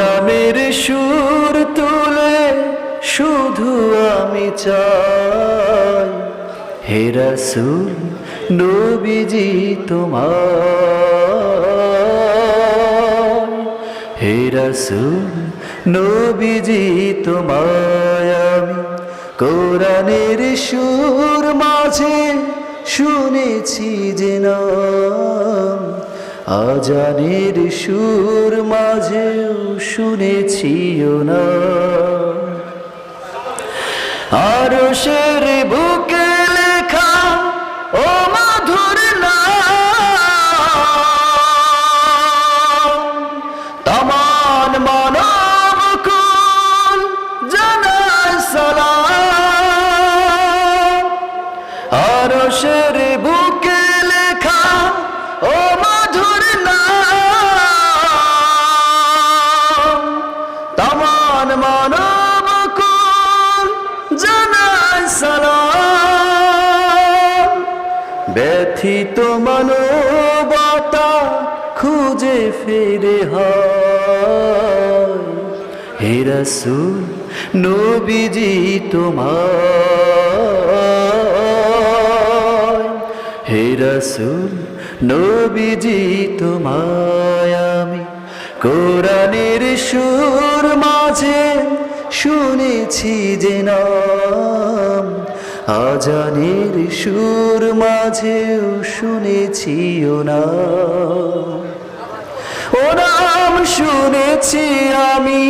নামের সুর তুলে শুধু আমি চাই, হে রাসূল নবীজি তোমায়, হে রাসূল নবীজি তোমায় আমি কোরআনের সুর মাঝে শুনেছি যে নাম, আজানের সুর মাঝেও শুনেছি ও নাম। আরশের বুকে লেখা ও মধুর নাম, তামান মানব কুল জানায় সালাম। আরশের বুকে লেখা ও মধুর নাম, তামান মানব কুল জানায় সালাম। ব্যথিত মানবতা খুঁজে ফিরে হয়, হে রাসূল নবীজি তোমায়, হে রাসূল নবীজি তোমায় আমি কোরআনের সুর মাঝে শুনেছি যে নাম, আজানের সুর মাঝেও শুনেছি ও নাম। ও নাম শুনেছি আমি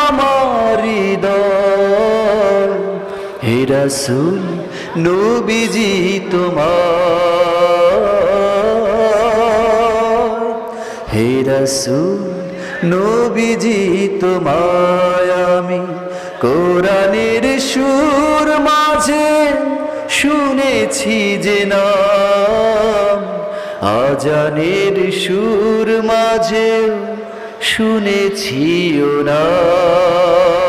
আমার হৃদয়, হে রাসূল নবীজি তোমায়, হে রাসূল নবীজি তোমায় আমি কোরআনের সুর মাঝে শুনেছি যে নাম, আজানের সুর মাঝে শুনেছি ও নাম।